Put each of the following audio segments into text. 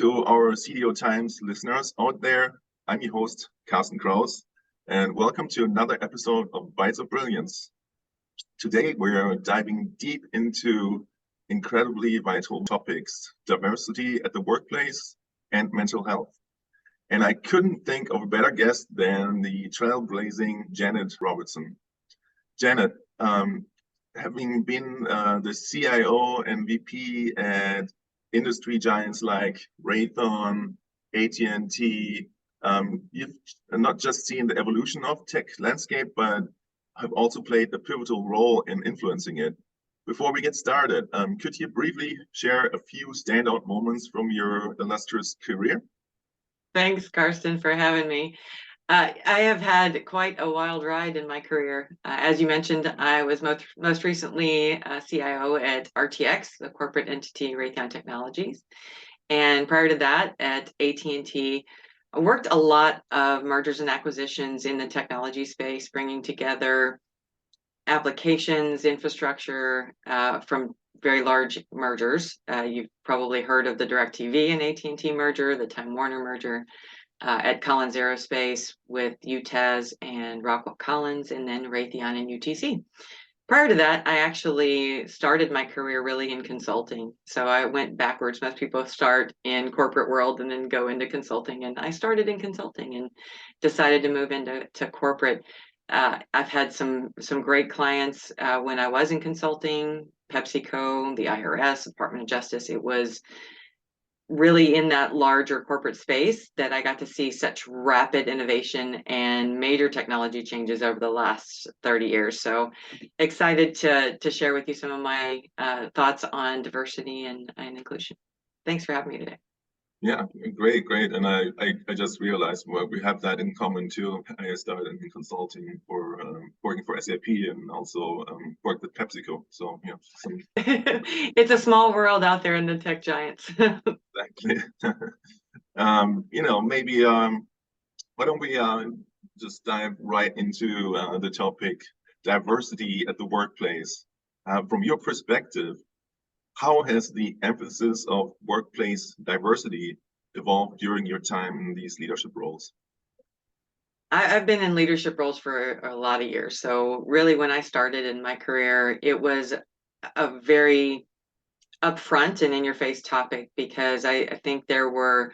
to our CDO Times listeners out there. I'm your host, Carsten Kraus, and welcome to another episode of Bytes of Brilliance. Today, we're diving deep into incredibly vital topics, diversity at the workplace and mental health. And I couldn't think of a better guest than the trailblazing Janet Robertson. Janet, having been the CIO and VP at industry giants like Raytheon, AT&T, you've not just seen the evolution of tech landscape, but have also played a pivotal role in influencing it. Before we get started, could you briefly share a few standout moments from your illustrious career? Thanks, Carsten, for having me. I have had quite a wild ride in my career. As you mentioned, I was most recently CIO at RTX, the corporate entity Raytheon Technologies. And prior to that, at AT&T, I worked a lot of mergers and acquisitions in the technology space, bringing together applications, infrastructure from very large mergers. You've probably heard of the DirecTV and AT&T merger, the Time Warner merger, at Collins Aerospace with UTES and Rockwell Collins, and then Raytheon and UTC. Prior to that, I actually started my career really in consulting. So I went backwards. Most people start in corporate world and then go into consulting. And I started in consulting and decided to move into corporate. I've had some great clients when I was in consulting, PepsiCo, the IRS, Department of Justice. It was really in that larger corporate space that I got to see such rapid innovation and major technology changes over the last 30 years. So excited to share with you some of my thoughts on diversity and inclusion. Thanks for having me today. Yeah, great. And I just realized we have that in common too. I started in consulting for working for SAP and also worked at PepsiCo. So yeah, it's a small world out there in the tech giants. Exactly. Maybe why don't we just dive right into the topic, diversity at the workplace. From your perspective, how has the emphasis of workplace diversity evolved during your time in these leadership roles? I've been in leadership roles for a lot of years. So really when I started in my career, it was a very upfront and in-your-face topic because I think there were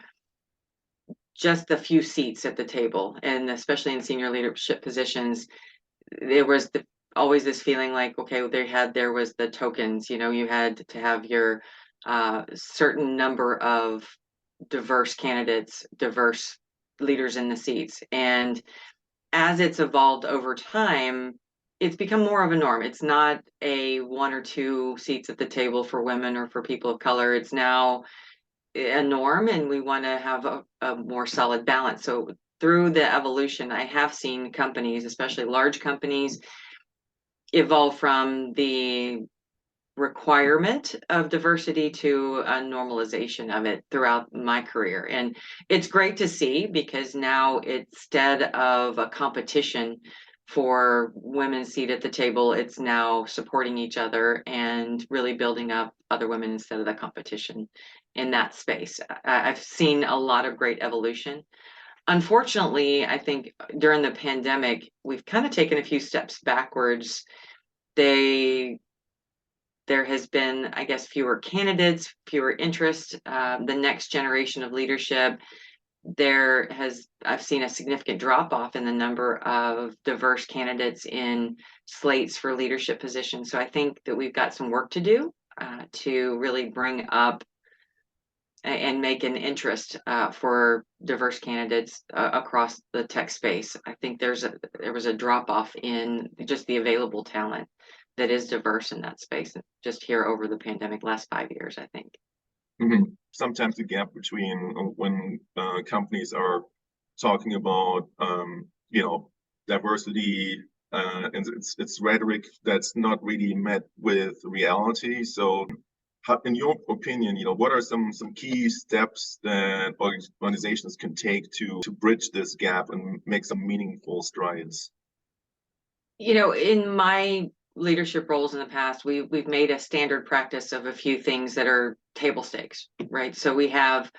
just a few seats at the table, and especially in senior leadership positions, there was always this feeling like, okay, there was the tokens, you had to have your certain number of diverse candidates, diverse leaders in the seats. And as it's evolved over time, it's become more of a norm. It's not a 1 or 2 seats at the table for women or for people of color. It's now a norm, and we want to have a more solid balance. So through the evolution, I have seen companies, especially large companies, evolve from the requirement of diversity to a normalization of it throughout my career. And it's great to see because now instead of a competition for women's seat at the table, it's now supporting each other and really building up other women instead of the competition in that space. I've seen a lot of great evolution. Unfortunately, I think during the pandemic, we've kind of taken a few steps backwards. There has been, I guess, fewer candidates, fewer interest. The next generation of leadership, I've seen a significant drop off in the number of diverse candidates in slates for leadership positions. So I think that we've got some work to do to really bring up and make an interest for diverse candidates across the tech space. I think there was a drop off in just the available talent that is diverse in that space just here over the pandemic last 5 years, I think. Mm-hmm. Sometimes the gap between when companies are talking about diversity and it's rhetoric that's not really met with reality. So in your opinion, what are some key steps that organizations can take to bridge this gap and make some meaningful strides? In my leadership roles in the past, we've made a standard practice of a few things that are table stakes, right? So we have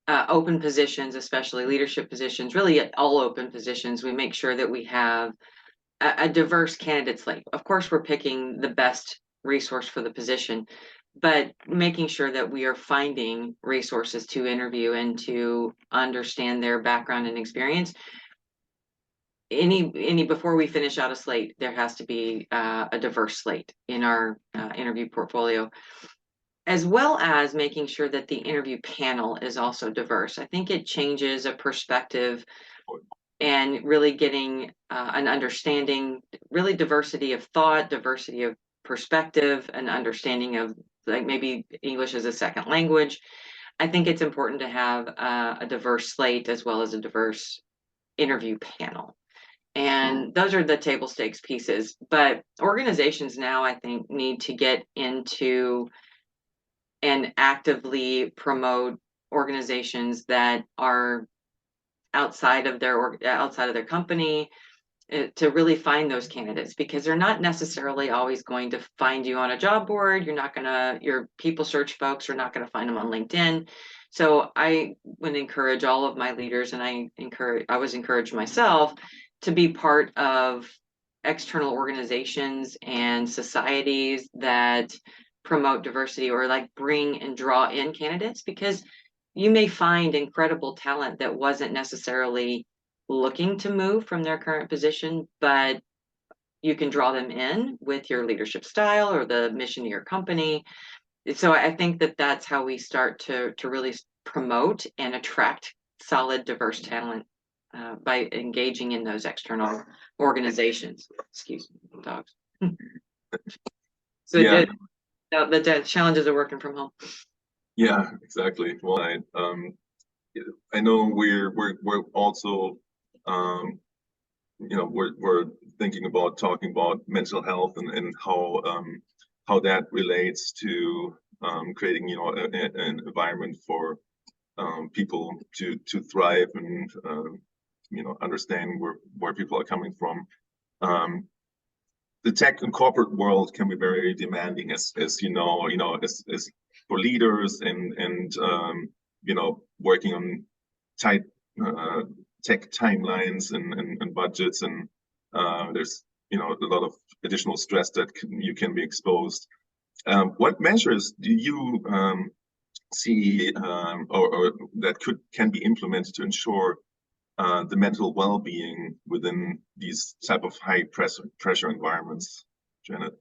open positions, especially leadership positions, really at all open positions, we make sure that we have a diverse candidate slate. Of course, we're picking the best resource for the position, but making sure that we are finding resources to interview and to understand their background and experience. Any before we finish out a slate, there has to be a diverse slate in our interview portfolio, as well as making sure that the interview panel is also diverse. I think it changes a perspective and really getting an understanding, really diversity of thought, diversity of perspective, an understanding of like maybe English as a second language. I think it's important to have a diverse slate as well as a diverse interview panel. And those are the table stakes pieces. But organizations now, I think, need to get into and actively promote organizations that are outside of their company, to really find those candidates, because they're not necessarily always going to find you on a job board. Your people search folks are not going to find them on LinkedIn. So I would encourage all of my leaders, and I was encouraged myself to be part of external organizations and societies that promote diversity or like bring and draw in candidates, because you may find incredible talent that wasn't necessarily looking to move from their current position, but you can draw them in with your leadership style or the mission of your company. So I think that that's how we start to really promote and attract solid, diverse talent by engaging in those external organizations. Excuse me, dogs. So Yeah, the challenges of working from home. yeah, exactly. Well, I know we're also we're thinking about talking about mental health and how that relates to creating an environment for people to thrive and understand where people are coming from. The tech and corporate world can be very demanding, as as for leaders and working on tight tech timelines and budgets, and there's a lot of additional stress that you can be exposed. What measures do you see or that can be implemented to ensure the mental well-being within these type of high pressure environments, Janet?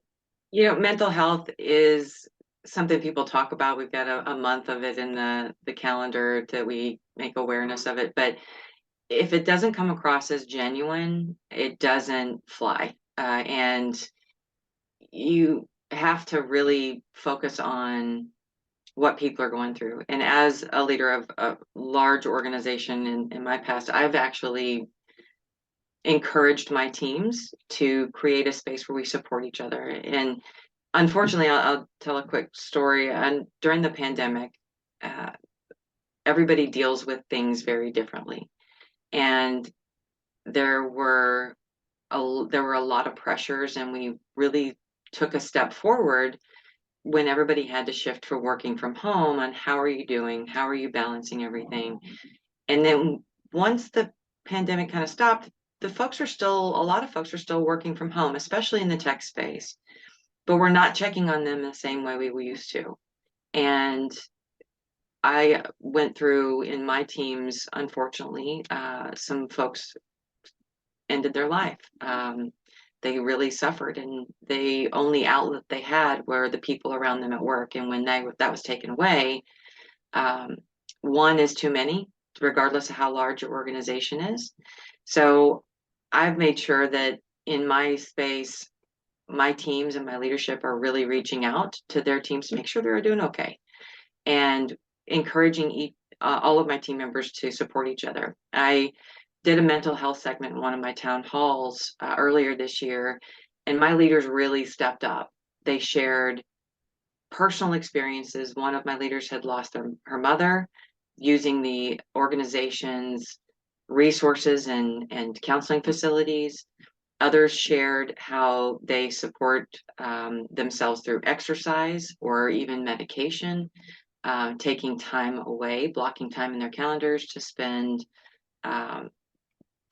Mental health is something people talk about. We've got a month of it in the calendar that we make awareness of it. But if it doesn't come across as genuine, it doesn't fly. And you have to really focus on what people are going through. And as a leader of a large organization in my past, I've actually encouraged my teams to create a space where we support each other. And unfortunately, I'll tell a quick story. And during the pandemic, everybody deals with things very differently, and there were a lot of pressures, and we really took a step forward when everybody had to shift for working from home on how are you doing, how are you balancing everything. And then once the pandemic kind of stopped, a lot of folks are still working from home, especially in the tech space, but we're not checking on them the same way we used to. And I went through in my teams, unfortunately, some folks ended their life. They really suffered, and the only outlet they had were the people around them at work. And when that was taken away, one is too many, regardless of how large your organization is. So I've made sure that in my space, my teams and my leadership are really reaching out to their teams to make sure they're doing okay, and encouraging all of my team members to support each other. I did a mental health segment in one of my town halls earlier this year, and my leaders really stepped up. They shared personal experiences. One of my leaders had lost her mother, using the organization's resources and counseling facilities. Others shared how they support themselves through exercise or even medication. taking time away, blocking time in their calendars to spend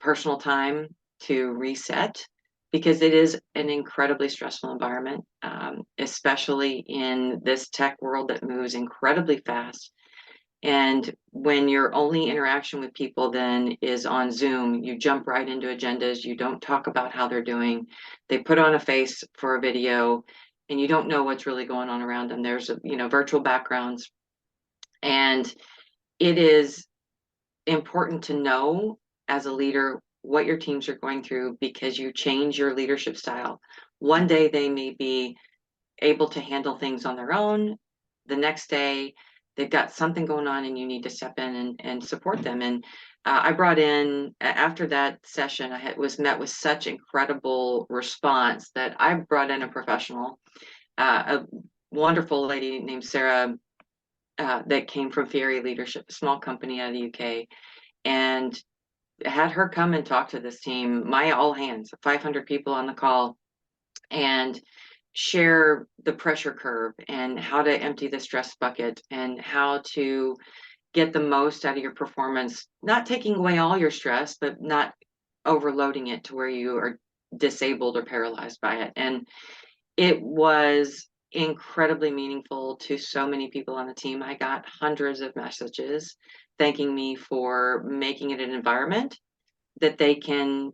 personal time to reset, because it is an incredibly stressful environment, especially in this tech world that moves incredibly fast. And when your only interaction with people then is on Zoom, you jump right into agendas. You don't talk about how they're doing. They put on a face for a video, and you don't know what's really going on around them. There's, virtual backgrounds. And it is important to know as a leader what your teams are going through, because you change your leadership style. One day they may be able to handle things on their own. The next day they've got something going on and you need to step in and support them. And I brought in, after that session, was met with such incredible response that I brought in a professional, a wonderful lady named Sarah, that came from Fieri Leadership, a small company out of the UK, and had her come and talk to this team, my all hands, 500 people on the call, and share the pressure curve and how to empty the stress bucket and how to get the most out of your performance, not taking away all your stress, but not overloading it to where you are disabled or paralyzed by it. And it was incredibly meaningful to so many people on the team. I got hundreds of messages thanking me for making it an environment that they can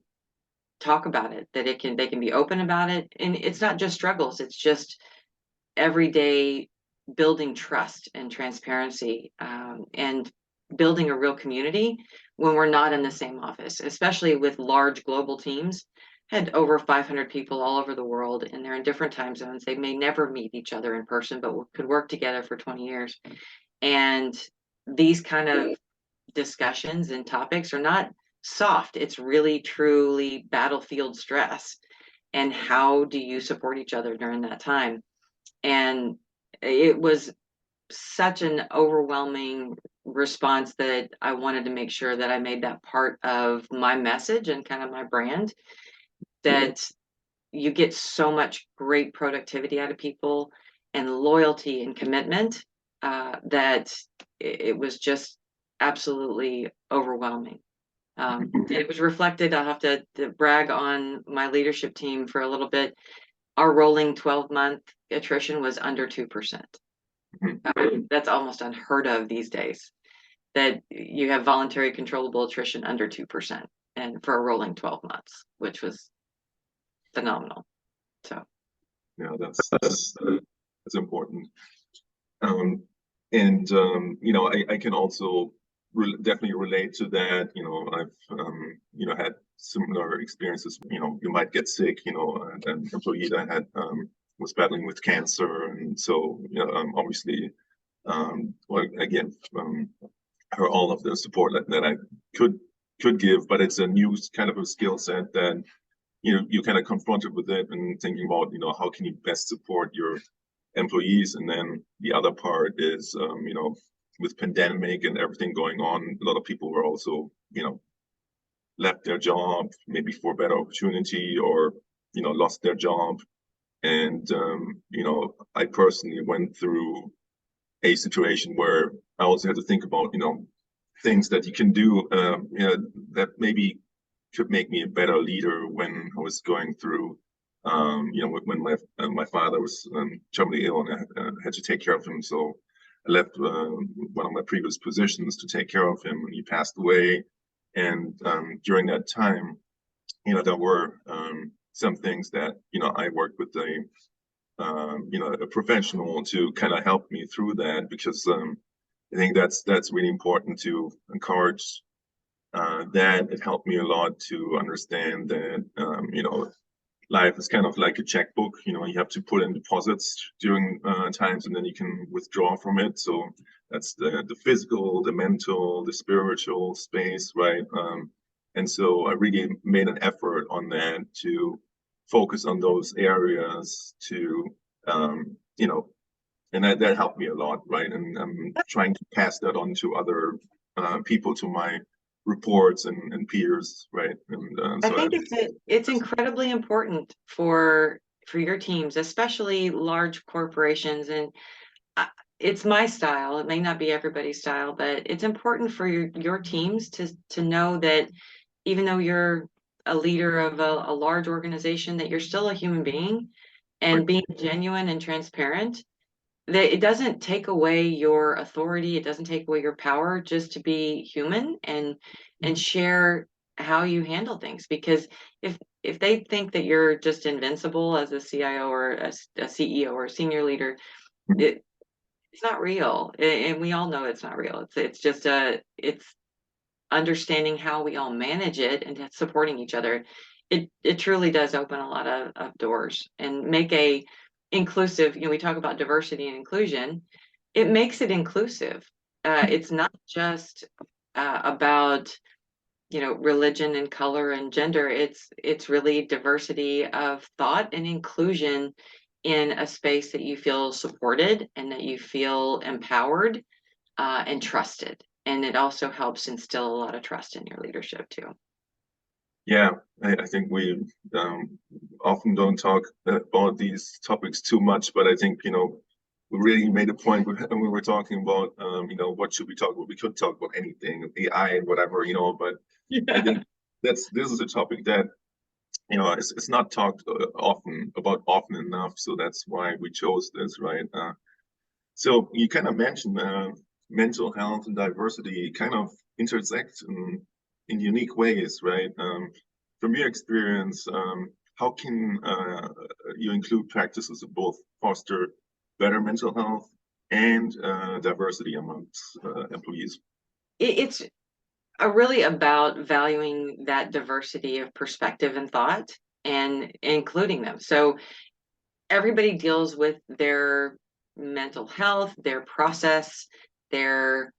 talk about it, that they can be open about it. And it's not just struggles, it's just everyday building trust and transparency, and building a real community when we're not in the same office, especially with large global teams. Had over 500 people all over the world, and they're in different time zones. They may never meet each other in person, but could work together for 20 years. And these kind of discussions and topics are not soft. It's really, truly battlefield stress. And how do you support each other during that time? And it was such an overwhelming response that I wanted to make sure that I made that part of my message and kind of my brand, that you get so much great productivity out of people and loyalty and commitment, that it was just absolutely overwhelming. It was reflected. I'll have to brag on my leadership team for a little bit. Our rolling 12-month attrition was under 2%. That's almost unheard of these days, that you have voluntary controllable attrition under 2%, and for a rolling 12 months, which was phenomenal. So yeah, that's important. I can also definitely relate to that. I've had similar experiences. You might get sick. An employee that had was battling with cancer, and so obviously, well, again, her all of the support that I could give, but it's a new kind of a skill set that you kind of confronted with it and thinking about how can you best support your employees. And then the other part is with pandemic and everything going on, a lot of people were also left their job maybe for a better opportunity, or lost their job. And I personally went through a situation where I also had to think about things that you can do that maybe could make me a better leader when I was going through when my father was terminally ill, and I had to take care of him. So I left one of my previous positions to take care of him, and he passed away. And during that time, there were some things that I worked with a professional to kind of help me through that, because I think that's really important to encourage that. It helped me a lot to understand that life is kind of like a checkbook. You have to put in deposits during times, and then you can withdraw from it. So that's the physical, the mental, the spiritual space, right? And so I really made an effort on that to focus on those areas to, and that helped me a lot, right? And I'm trying to pass that on to other people, to my reports and peers, right? And I so think it's incredibly important for your teams, especially large corporations. And it's my style. It may not be everybody's style, but it's important for your teams to know that even though you're a leader of a large organization, that you're still a human being, Right. and being genuine and transparent, that it doesn't take away your authority, it doesn't take away your power, just to be human and Mhm. share how you handle things. Because if they think that you're just invincible as a CIO or a CEO or a senior leader, Mhm. it it's not real. And we all know it's not real. It's just it's understanding how we all manage it and supporting each other. It truly does open a lot of doors and make a inclusive, we talk about diversity and inclusion. It makes it inclusive. It's not just about religion and color and gender. It's really diversity of thought and inclusion in a space that you feel supported and that you feel empowered and trusted. And it also helps instill a lot of trust in your leadership too. Yeah, I think we often don't talk about these topics too much, but I think, we really made a point when we were talking about, what should we talk about? We could talk about anything, AI and whatever, but I Yeah. think this is a topic that, it's not talked often enough. So that's why we chose this, right? So you kind of mentioned mental health and diversity kind of intersect in unique ways, right? From your experience, how can you include practices that both foster better mental health and diversity amongst employees? It's really about valuing that diversity of perspective and thought and including them. So everybody deals with their mental health, their process, their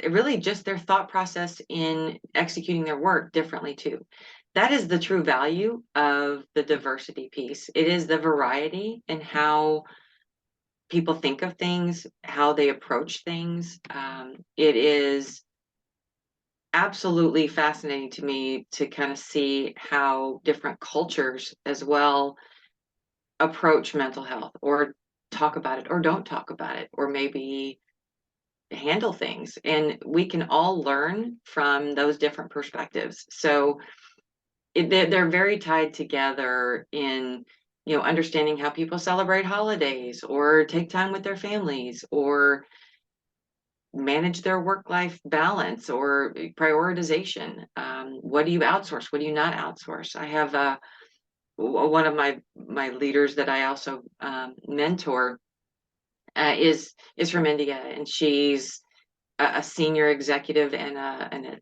really just their thought process in executing their work differently too. That is the true value of the diversity piece. It is the variety in how people think of things, how they approach things. It is absolutely fascinating to me to kind of see how different cultures as well approach mental health or talk about it or don't talk about it or maybe handle things. And we can all learn from those different perspectives. So they're very tied together in understanding how people celebrate holidays or take time with their families or manage their work-life balance or prioritization. What do you outsource? What do you not outsource? I have one of my leaders that I also mentor is from India, and she's a senior executive and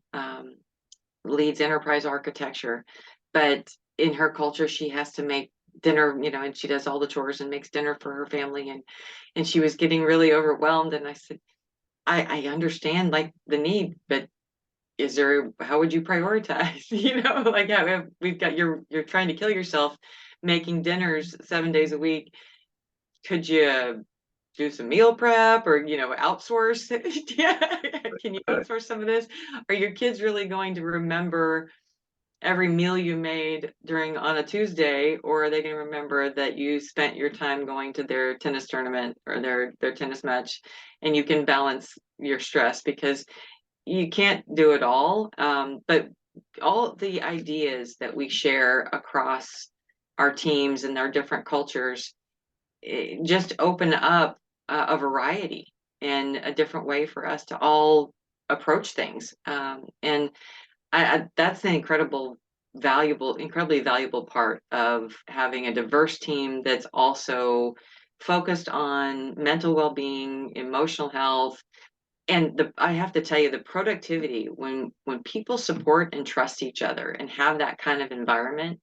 leads enterprise architecture. But in her culture, she has to make dinner, and she does all the chores and makes dinner for her family. And she was getting really overwhelmed. And I said, I understand like the need, but how would you prioritize? Like how we've got you're trying to kill yourself making dinners 7 days a week. Could you do some meal prep or outsource? Yeah. Can you Right. outsource some of this? Are your kids really going to remember every meal you made during on a Tuesday, or are they going to remember that you spent your time going to their tennis tournament or their tennis match? And you can balance your stress because you can't do it all. But all the ideas that we share across our teams and our different cultures just open up a variety and a different way for us to all approach things. And that's an incredibly valuable part of having a diverse team that's also focused on mental well-being, emotional health, and I have to tell you, the productivity when people support and trust each other and have that kind of environment,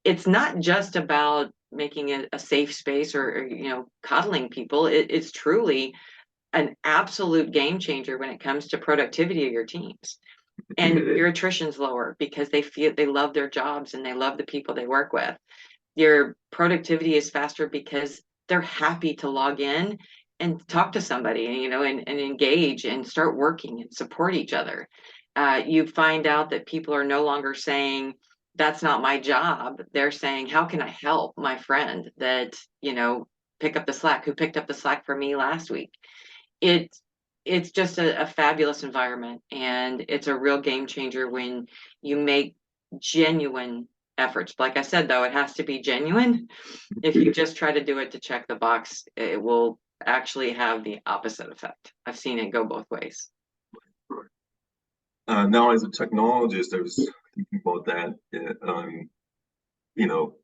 it's not just about making it a safe space or coddling people. It's truly an absolute game changer when it comes to productivity of your teams. And your attrition's lower because they feel they love their jobs and they love the people they work with. Your productivity is faster because they're happy to log in and talk to somebody and and engage and start working and support each other. You find out that people are no longer saying that's not my job. They're saying, how can I help my friend that pick up the slack, who picked up the slack for me last week. It's just a fabulous environment, and it's a real game changer when you make genuine efforts. Like I said, though, it has to be genuine. If you just try to do it to check the box, it will actually have the opposite effect. I've seen it go both ways. Now, as a technologist, I was thinking about that. You know,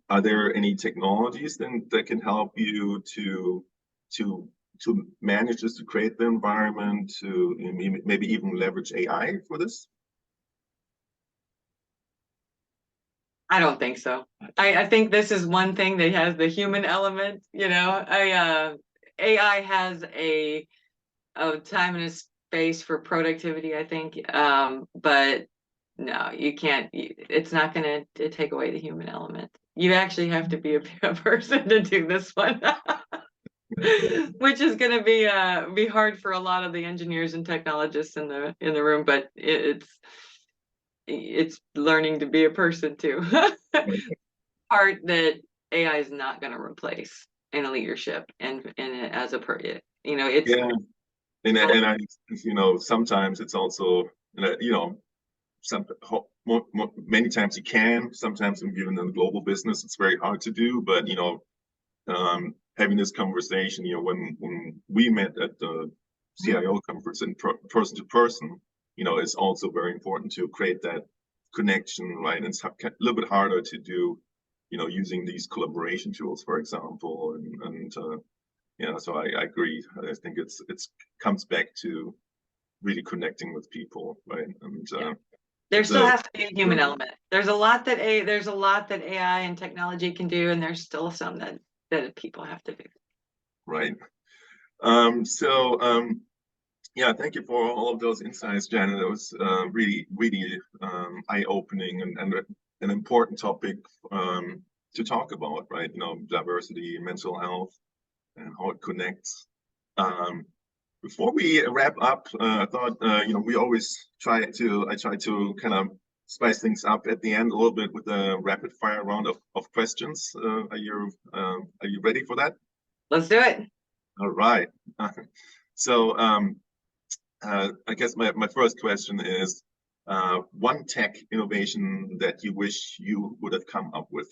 are there any technologies then that can help you to manage this, to create the environment, to maybe even leverage AI for this? I don't think so. I think this is one thing that has the human element. AI has a time and a space for productivity, I think. But no, you can't. It's not going to take away the human element. You actually have to be a person to do this one, which is going to be hard for a lot of the engineers and technologists in the room. But it's learning to be a person too. Part that AI is not going to replace in a leadership and as a it's Yeah, and I sometimes it's also some many times you can. Sometimes when given in the global business, it's very hard to do. But having this conversation, when we met at the CIO conference in person to person, it's also very important to create that connection, right? And it's a little bit harder to do, using these collaboration tools, for example. And so I agree. I think it's comes back to really connecting with people, right? And there still has to be a human element. There's a lot that AI and technology can do, and there's still some that people have to do. Right. Yeah, thank you for all of those insights, Janet. It was really, really eye-opening and an important topic to talk about, right? Diversity, mental health, and how it connects. Before we wrap up, I thought we always try to kind of spice things up at the end a little bit with a rapid fire round of questions. Are you ready for that? Let's do it. All right. So I guess my first question is one tech innovation that you wish you would have come up with.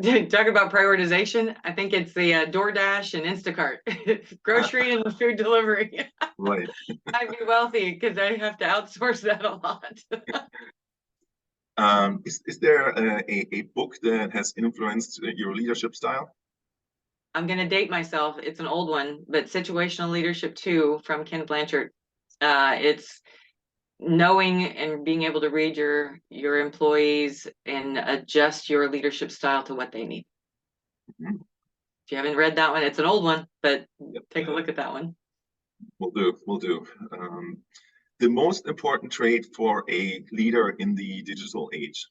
Talk about prioritization. I think it's the DoorDash and Instacart, grocery and food delivery. Right. I'd be wealthy because I have to outsource that a lot. Is there a book that has influenced your leadership style? I'm going to date myself. It's an old one, but Situational Leadership 2 from Ken Blanchard. It's knowing and being able to read your employees and adjust your leadership style to what they need. Mm-hmm. If you haven't read that one, it's an old one, but take a look at that one. We'll do. The most important trait for a leader in the digital age.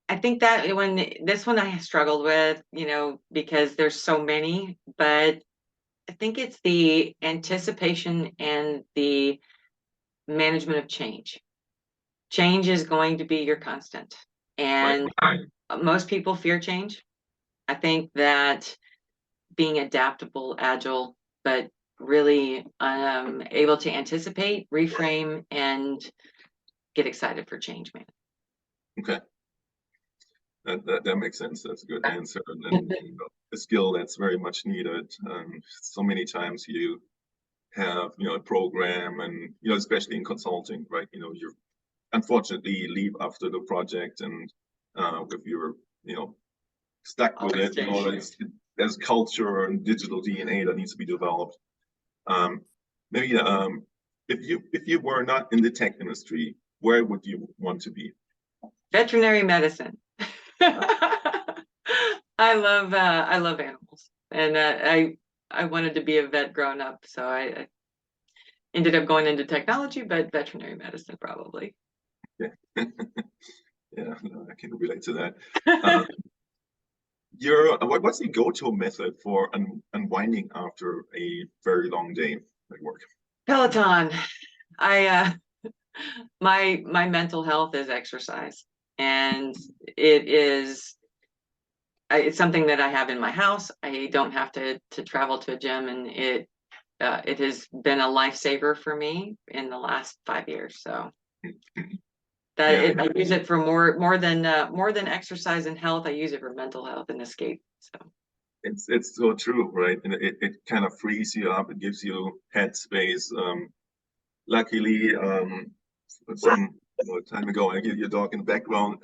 I think that this one I struggled with, because there's so many, but I think it's the anticipation and the management of change. Change is going to be your constant. And most people fear change. I think that being adaptable, agile, but really able to anticipate, reframe, and get excited for change, man. Okay. That makes sense. That's a good answer. And a skill that's very much needed. So many times you have, a program and, especially in consulting, right? You're unfortunately leave after the project and if you're, stuck with it, there's culture and digital DNA that needs to be developed. Maybe if you were not in the tech industry, where would you want to be? Veterinary medicine. I love animals, and I wanted to be a vet growing up, so I ended up going into technology, but veterinary medicine probably. Yeah, yeah, I can relate to that. What's the go-to method for unwinding after a very long day at work? Peloton. My mental health is exercise, and it is it's something that I have in my house. I don't have to travel to a gym, and it has been a lifesaver for me in the last 5 years. So Yeah, I use it for more than exercise and health. I use it for mental health and escape. So it's so true, right? And it kind of frees you up. It gives you headspace. Luckily, some time ago, I hear your dog in the background.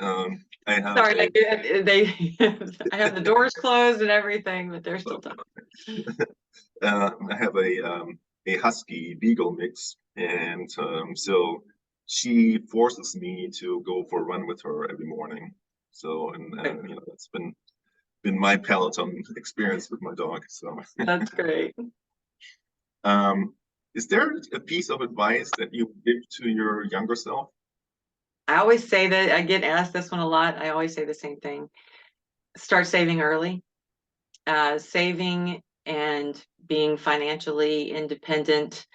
I have sorry, a I have the doors closed and everything, but they're still talking. I have a husky beagle mix, and so she forces me to go for a run with her every morning. So, and you know, that's been my Peloton experience with my dog. So, That's great. um, is there a piece of advice that you give to your younger self? I always say that I get asked this one a lot. I always say the same thing. Start saving early. Saving and being financially independent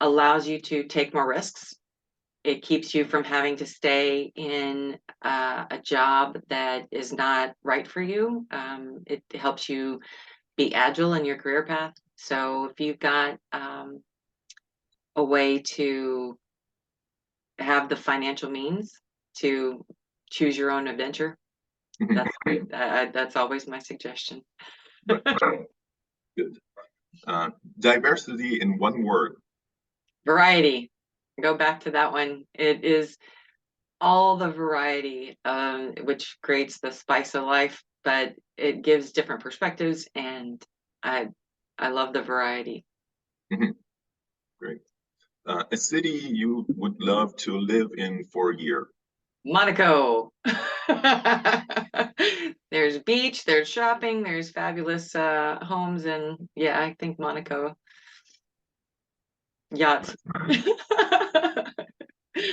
allows you to take more risks. It keeps you from having to stay in a job that is not right for you. It helps you be agile in your career path. So if you've got a way to have the financial means to choose your own adventure, that's great. That's always my suggestion. Right. Good. Diversity in one word. Variety. Go back to that one. It is all the variety, which creates the spice of life, but it gives different perspectives, and I I love the variety. Mhm. Great. A city you would love to live in for a year. Monaco. There's beach, there's shopping, there's fabulous homes, and yeah, I think Monaco. Yachts. I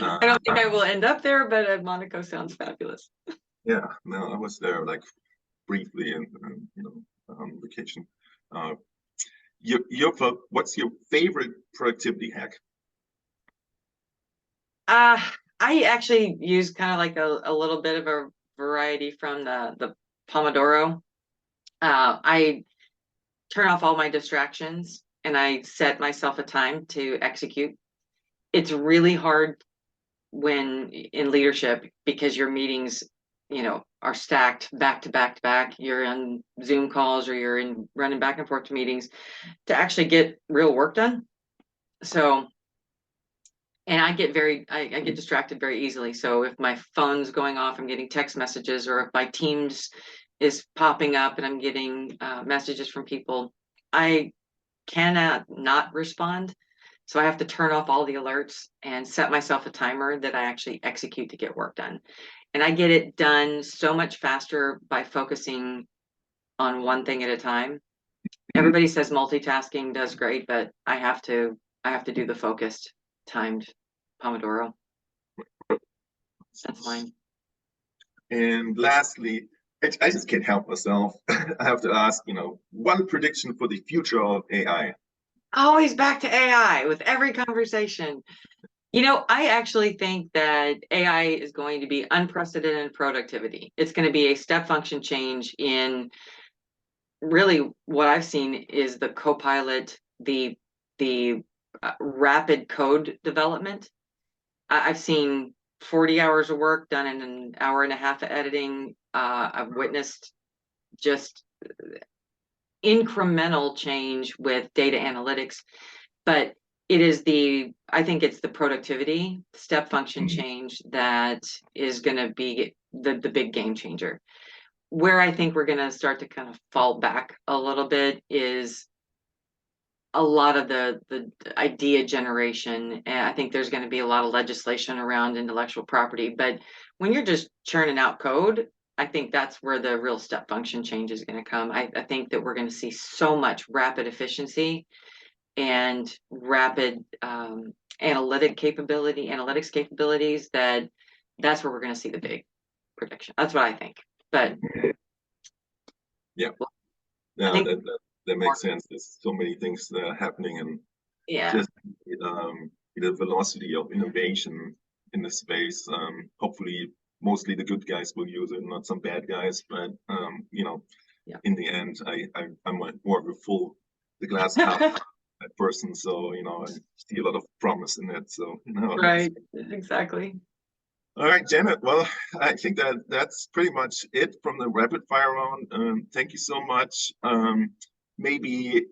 Uh, don't think I will end up there, but Monaco sounds fabulous. yeah, no, I was there like briefly and you know on vacation. Uh, what's your favorite productivity hack? Uh, I actually use kind of like a little bit of a variety from the Pomodoro. I turn off all my distractions and I set myself a time to execute. It's really hard when in leadership because your meetings, are stacked back to back to back. You're on Zoom calls or you're in running back and forth to meetings to actually get real work done. So, and I get distracted very easily. So if my phone's going off, I'm getting text messages, or if my Teams is popping up and I'm getting messages from people, I cannot not respond. So I have to turn off all the alerts and set myself a timer that I actually execute to get work done. And I get it done so much faster by focusing on one thing at a time. Everybody says multitasking does great, but I have to do the focused timed Pomodoro. That's mine. And lastly, I just can't help myself. I have to ask, you know, one prediction for the future of AI. Always back to AI with every conversation. I actually think that AI is going to be unprecedented in productivity. It's going to be a step function change in really what I've seen is the co-pilot, the rapid code development. I've seen 40 hours of work done in an hour and a half of editing. I've witnessed just incremental change with data analytics, but I think it's the productivity step function change that is going to be the big game changer. Where I think we're going to start to kind of fall back a little bit is a lot of the idea generation. And I think there's going to be a lot of legislation around intellectual property. But when you're just churning out code, I think that's where the real step function change is going to come. I think that we're going to see so much rapid efficiency and rapid analytics capabilities that's where we're going to see the big prediction. That's what I think. But Yeah, I no, think that makes sense. There's so many things happening, and yeah, just the velocity of innovation in the space hopefully mostly the good guys will use it, not some bad guys. But Yeah. in the end, I'm more of a the glass half person. So I see a lot of promise in it. So Right, exactly. All right, Janet. Well, I think that's pretty much it from the rapid fire round. Thank you so much. Maybe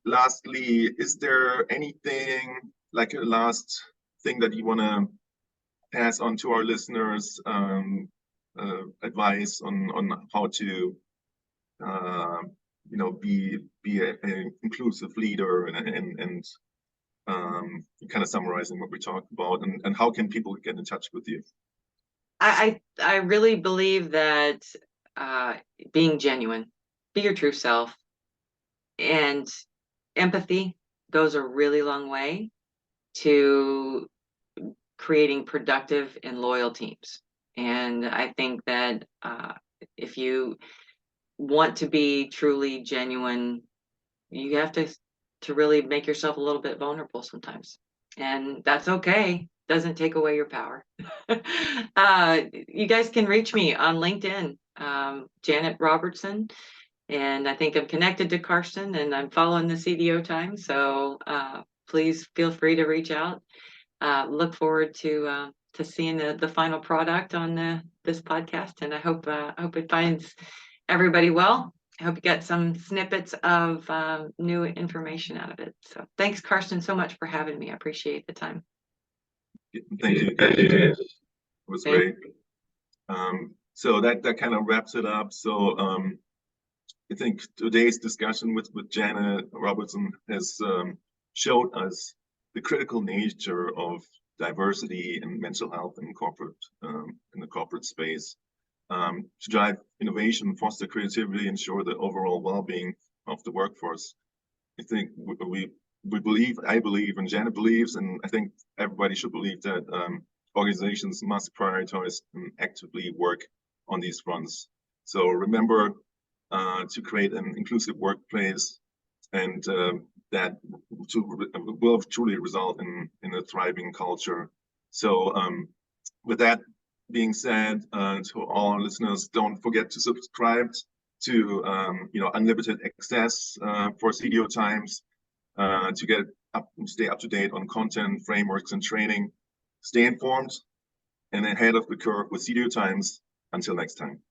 lastly, is there anything like a last thing that you want to pass on to our listeners? Advice on how to be an inclusive leader and kind of summarizing what we talked about, and how can people get in touch with you? I really believe that being genuine, be your true self, and empathy goes a really long way to creating productive and loyal teams. And I think that if you want to be truly genuine, you have to really make yourself a little bit vulnerable sometimes, and that's okay. Doesn't take away your power. You guys can reach me on LinkedIn, Janet Robertson, and I think I'm connected to Karsten, and I'm following the CDO time. So please feel free to reach out. Look forward to seeing the final product on this podcast, and I hope it finds everybody well. I hope you got some snippets of new information out of it. So thanks, Karsten, so much for having me. I appreciate the time. Thank you. It was great. So that kind of wraps it up. So I think today's discussion with Janet Robertson has showed us the critical nature of diversity and mental health in the corporate space. To drive innovation, foster creativity, ensure the overall well-being of the workforce. I think I believe, and Janet believes, and I think everybody should believe that organizations must prioritize and actively work on these fronts. So remember to create an inclusive workplace, and that will truly result in a thriving culture. So with that being said, to all our listeners, don't forget to subscribe to unlimited access for CDO Times to stay up to date on content, frameworks, and training. Stay informed and ahead of the curve with CDO Times. Until next time.